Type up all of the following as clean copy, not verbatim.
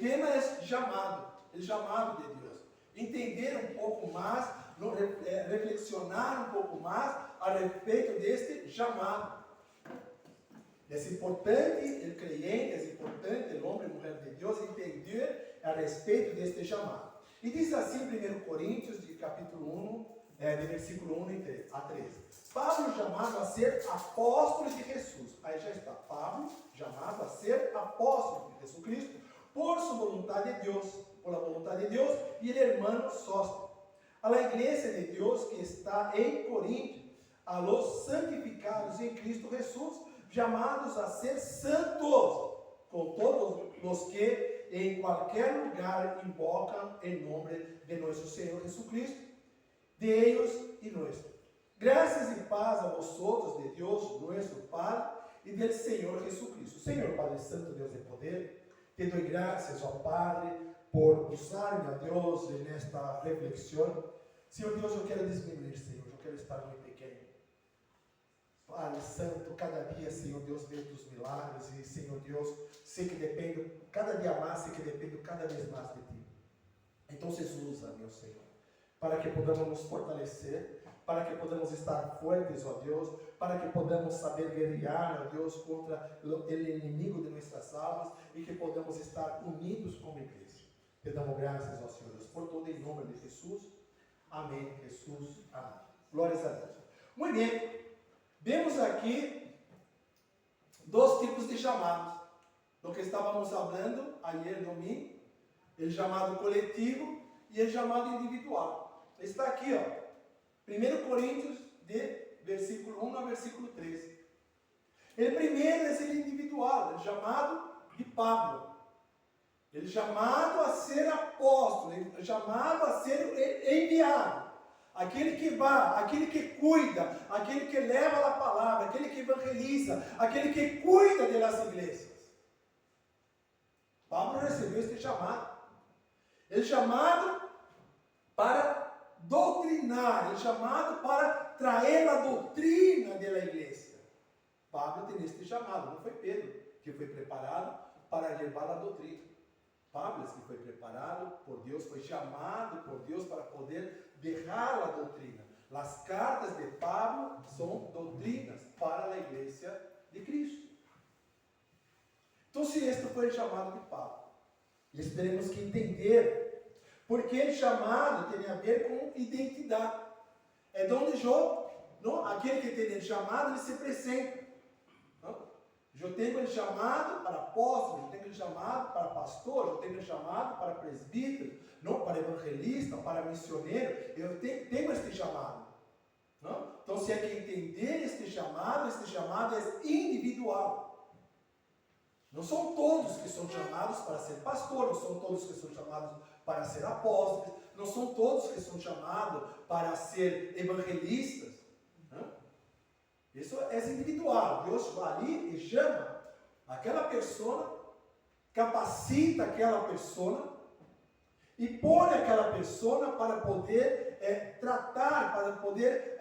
tema é chamado, o chamado de Deus. Entender um pouco mais, reflexionar um pouco mais a respeito deste chamado. É importante o crente, é importante o homem e mulher de Deus entender a respeito deste chamado. E diz assim em 1 Coríntios, de capítulo 1, de versículo 1 a 13. Pablo chamado a ser apóstolo de Jesus. Aí já está. Pablo chamado a ser apóstolo de Jesus Cristo, por sua vontade de Deus, por a vontade de Deus, e o irmão Sóstenes. A la igreja de Deus que está em Corinto, a los santificados em Cristo Jesus, chamados a ser santos, com todos os que em qualquer lugar invocam em nome de nosso Senhor Jesucristo, de ellos e nosso. Graças e paz a vosotros, de Deus, nosso Pai, e del Senhor Jesucristo. Senhor Padre Santo, Deus de poder, te dou graças, ó Padre, por usar-me, a Deus, nesta reflexão. Senhor Deus, eu quero diminuir, Senhor, eu quero estar muito pequeno. Pai Santo, cada dia, Senhor Deus, vê dos milagres, e Senhor Deus, sei que dependo, cada dia mais, sei que dependo cada vez mais de Ti. Então, usa, meu Senhor, para que podamos nos fortalecer, para que podamos estar fortes, ó Deus, para que podamos saber guerrear, ó Deus, contra o inimigo de nossas almas, e que podamos estar unidos como igreja. Te damos graças, ó Senhor Deus, por todo em nome de Jesus. Amém, Jesus, amém. Glórias a Deus. Muito bem. Vemos aqui dois tipos de chamados, do que estávamos falando ayer domingo, o chamado coletivo e o chamado individual. Está aqui, ó, 1 Coríntios, de versículo 1 a versículo 13. O primeiro é o individual, o chamado de Pablo. Ele chamado a ser apóstolo, ele chamado a ser enviado. Aquele que vai, aquele que cuida, aquele que leva a palavra, aquele que evangeliza, aquele que cuida das igrejas. Pablo recebeu este chamado. Ele chamado para doutrinar, ele chamado para trazer a doutrina da igreja. Pablo tem este chamado, não foi Pedro que foi preparado para levar a doutrina. Pablo que foi preparado por Deus, foi chamado por Deus para poder deixar a doutrina. As cartas de Pablo são doutrinas para a igreja de Cristo. Então, se este foi o chamado de Pablo, nós teremos que entender porque o chamado tem a ver com identidade. É onde aquele que tem o chamado, ele se apresenta. Eu tenho ele chamado para apóstolo, eu tenho ele chamado para pastor, eu tenho ele chamado para presbítero, não para evangelista, para missioneiro. Eu tenho este chamado. Não? Então, se é que entender este chamado é individual. Não são todos que são chamados para ser pastor, não são todos que são chamados para ser apóstolos, não são todos que são chamados para ser evangelistas. Isso é individual. Deus vai ali e chama aquela pessoa, capacita aquela pessoa e põe aquela pessoa para poder tratar, para poder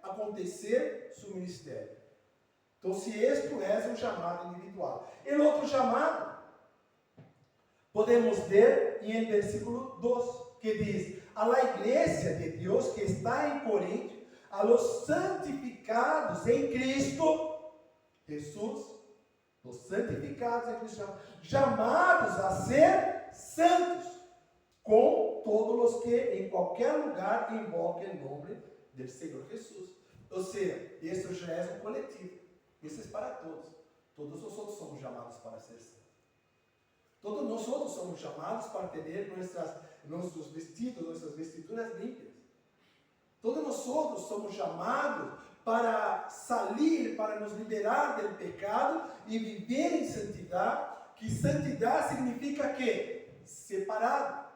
acontecer seu ministério. Então, se este é um chamado individual. E o outro chamado, podemos ver em versículo 2, que diz: a la igreja de Deus que está em Corinto, a los santificados em Cristo Jesus, os santificados em Cristo, chamados a ser santos, com todos os que em qualquer lugar invoquem o nome do Senhor Jesus. Ou seja, isso já é um coletivo, isso é para todos. Todos nós outros somos chamados para ser santos. Todos nós outros somos chamados para ter nossos vestidos, nossas vestiduras limpas. Todos nós outros somos chamados para sair, para nos liberar do pecado e viver em santidade, que santidade significa que? Separado.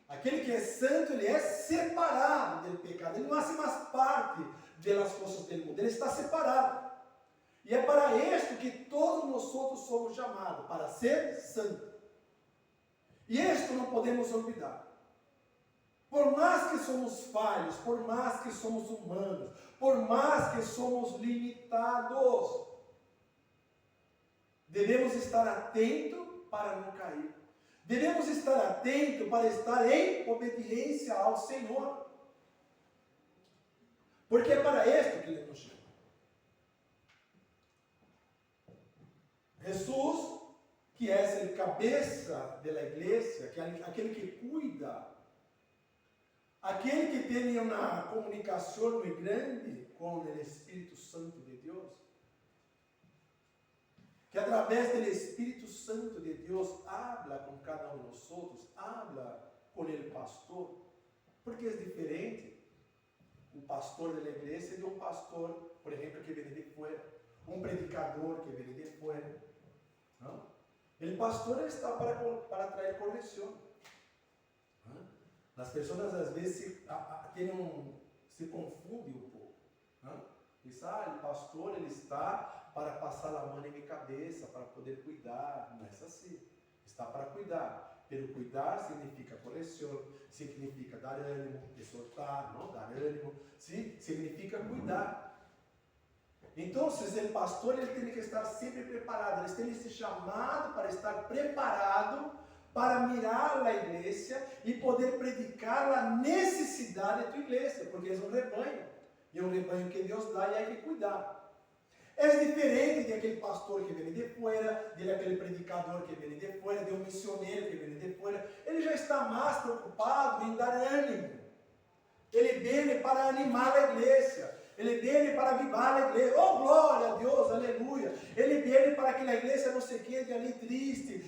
Aquele que é santo, ele é separado do pecado, ele não faz mais parte das coisas do mundo, ele está separado. E é para isto que todos nós outros somos chamados, para ser santo. E isto não podemos olvidar. Por mais que somos falhos, por mais que somos humanos, por mais que somos limitados, devemos estar atentos para não cair. Devemos estar atentos para estar em obediência ao Senhor. Porque é para isto que Ele nos chama. Jesus, que é o cabeça da igreja, aquele que cuida, aquele que tem uma comunicação muito grande com o Espírito Santo de Deus, que através do Espírito Santo de Deus habla com cada um de nós outros, habla com o pastor, porque é diferente o pastor da igreja de um pastor, por exemplo, que vem de fora, um predicador que vem de fora. Não? O pastor está para trazer correção. As pessoas às vezes se confundem um pouco. Diz, o pastor ele está para passar a mão em minha cabeça, para poder cuidar. Não é assim. Está para cuidar. Pero cuidar significa correção, significa dar ânimo, exortar, não dar ânimo, sim? Significa cuidar. Então, o pastor ele tem que estar sempre preparado, ele tem esse chamado para estar preparado para mirar a igreja e poder predicar a necessidade da tua igreja, porque é um rebanho, e é um rebanho que Deus dá e há que cuidar. É diferente de aquele pastor que vem de fora, de aquele predicador que vem de fora, de um missionário que vem de fora. Ele já está mais preocupado em dar ânimo. Ele vem para animar a igreja. Ele vem para avivar a igreja. Oh, glória a Deus, aleluia. Ele vem para que a igreja não se quede ali triste,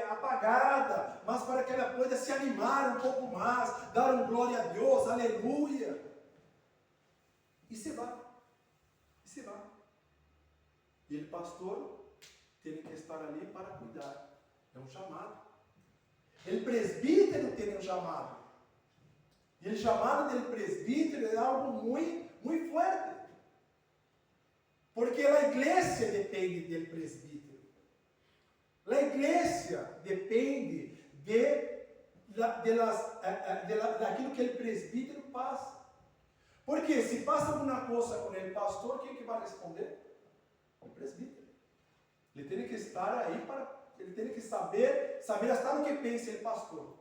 apagada, mas para que ela possa se animar um pouco mais, dar um glória a Deus, aleluia. E se vai. E se vai. E o pastor tem que estar ali para cuidar. É um chamado. O presbítero tem um chamado. E o chamado do presbítero é algo muito, muito forte. Porque a igreja depende do presbítero. A igreja depende daquilo que o presbítero passa. Porque se passa alguma coisa com o pastor, quem que vai responder? O presbítero. Ele tem que estar aí ele tem que saber até o que pensa o pastor,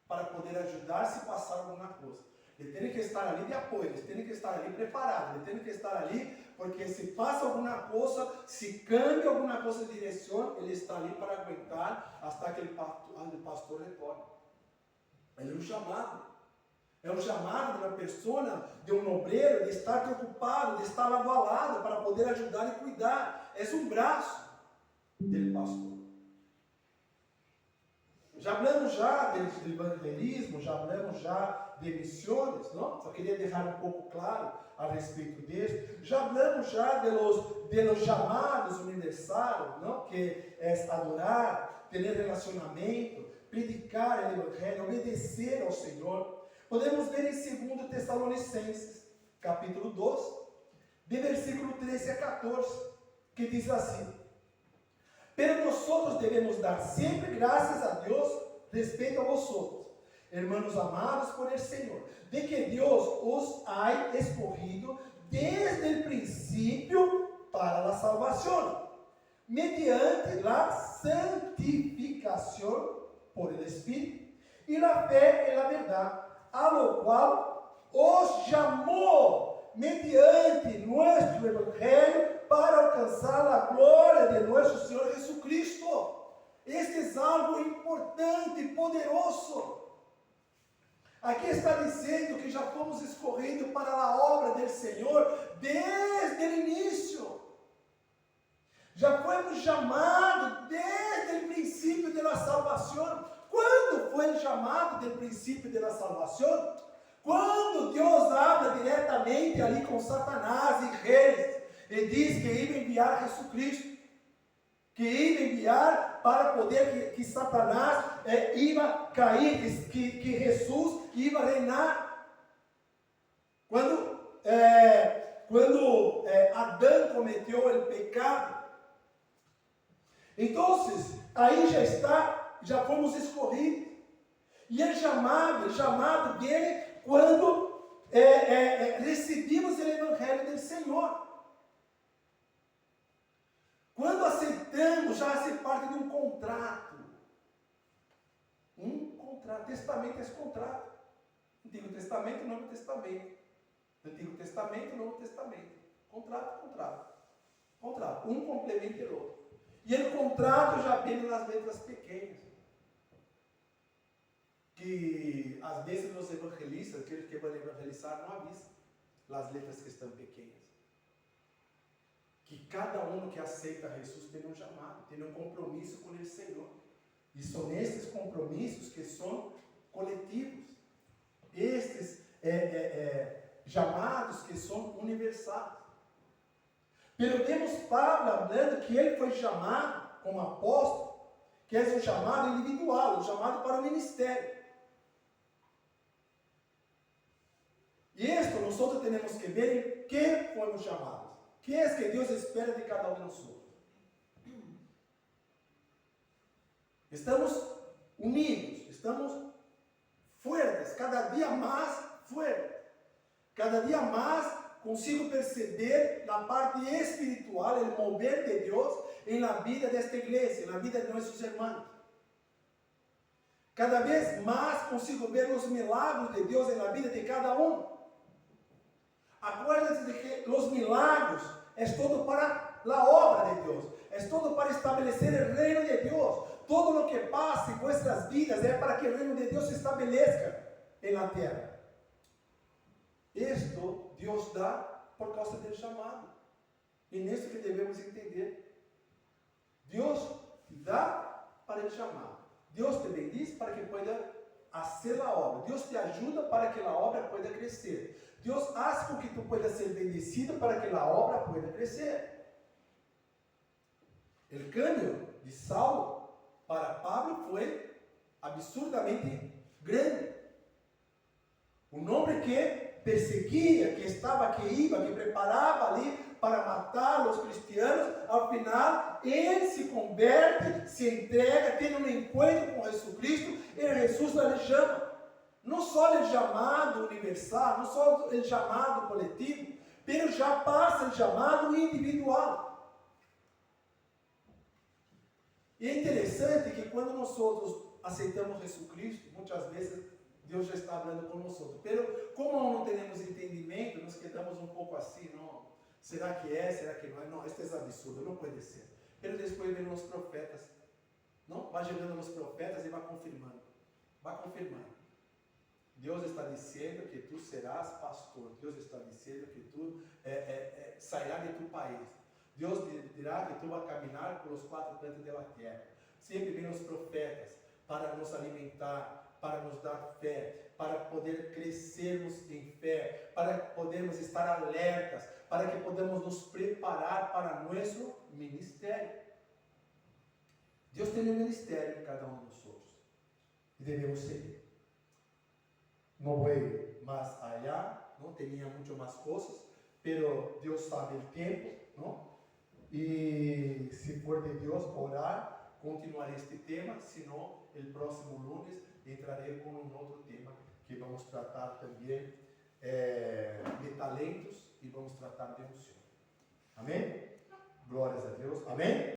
para poder ajudar se passar alguma coisa. Ele tem que estar ali de apoio, ele tem que estar ali preparado, ele tem que estar ali, porque se passa alguma coisa, se cambia alguma coisa de direção, ele está ali para aguentar até que o pastor retorne. Ele é um chamado. É um chamado de uma pessoa, de um obreiro, de estar preocupado, de estar lado a lado, para poder ajudar e cuidar. É um braço do pastor. Já falamos do evangelismo, já falamos de missões, não? Só queria deixar um pouco claro a respeito disso. Já falamos dos chamados universais, não? Que é adorar, ter relacionamento, predicar o evangelho, obedecer ao Senhor. Podemos ver em 2 Tessalonicenses, capítulo 2, de versículo 13 a 14, que diz assim: Pero nosotros devemos dar sempre graças a Deus respeito a vosotros, hermanos amados por el Senhor, de que Deus os ha escogido desde o princípio para a salvação, mediante la santificación por el Espírito e la fé en la verdad, a lo qual os chamou mediante nuestro evangelho para alcançar a glória de nosso Senhor Jesucristo. Este é algo importante e poderoso. Aqui está dizendo que já fomos escolhidos para a obra do Senhor desde o início. Já fomos chamados desde o princípio da salvação. Quando foi o chamado do princípio da salvação? Quando Deus habla diretamente ali com Satanás e reis, e diz que ia enviar Jesus Cristo, que ia enviar para poder que Satanás ia cair, que Jesus ia reinar. Quando Adão cometeu o pecado, então aí já fomos escolhidos. E é chamado dele quando recebemos o Evangelho do Senhor. Quando aceitamos entramos já a ser parte de um contrato. Um contrato. Testamento é esse contrato. Antigo Testamento, Novo Testamento. Antigo Testamento, Novo Testamento. Contrato, contrato. Contrato. Um complementa o outro. E o contrato já vem nas letras pequenas. Que às vezes os evangelistas, aqueles que vão evangelizar, não avisam as letras que estão pequenas. Que cada um que aceita Jesus tem um chamado, tem um compromisso com o Senhor. E são esses compromissos que são coletivos. Estes chamados que são universais. Pero temos Pablo falando que ele foi chamado como apóstolo, que é um chamado individual, um chamado para o ministério. E isto nós temos que ver em que fomos chamados. Que é que Deus espera de cada um de nós. Estamos unidos, estamos fuertes, cada dia mais fuertes. Cada dia mais consigo perceber a parte espiritual, o mover de Deus na vida desta igreja, na vida de nossos irmãos. Cada vez mais consigo ver os milagros de Deus na vida de cada um. Acuérdate de que os milagros é todo para a obra de Deus, é todo para estabelecer o reino de Deus. Todo o que passa em nossas vidas é para que o reino de Deus se estabeleça na terra. Isto Deus dá por causa do chamado. E nisso que devemos entender. Deus dá para o chamado. Deus te bendiz para que pueda fazer a obra. Deus te ajuda para que a obra pueda crescer. Deus faz com que tu pueda ser bendecido para que a obra pueda crescer. O cambio de Saulo para Pablo foi absurdamente grande. Um homem que perseguia, que estava, que ia, que preparava ali para matar os cristianos, ao final ele se converte, se entrega, tem um encontro com Jesus Cristo e Jesus lhe chama. Não só o chamado universal, não só o chamado coletivo, mas já passa o chamado individual. E é interessante que quando nós aceitamos Jesus Cristo, muitas vezes Deus já está falando com nós. Mas como não temos entendimento, nos quedamos um pouco assim, não? Será que é? Será que não é? Não, isto é absurdo, não pode ser. Mas depois vem os profetas, não? Vai chegando nos profetas e vai confirmando. Vai confirmando. Deus está dizendo que tu serás pastor. Deus está dizendo que tu sairás de tu país. Deus dirá que tu vai caminhar pelos quatro cantos da terra. Sempre vem os profetas para nos alimentar, para nos dar fé, para poder crescermos em fé, para podermos estar alertas, para que podamos nos preparar para nosso ministério. Deus tem um ministério em cada um de nós e devemos seguir. Não vou mais allá, não tinha muito mais coisas, mas Deus sabe o tempo, não? E se for de Deus orar, continuarei este tema, senão o próximo lunes entrarei com um outro tema que vamos tratar também de talentos e vamos tratar de unção. Amém? Glórias a Deus. Amém?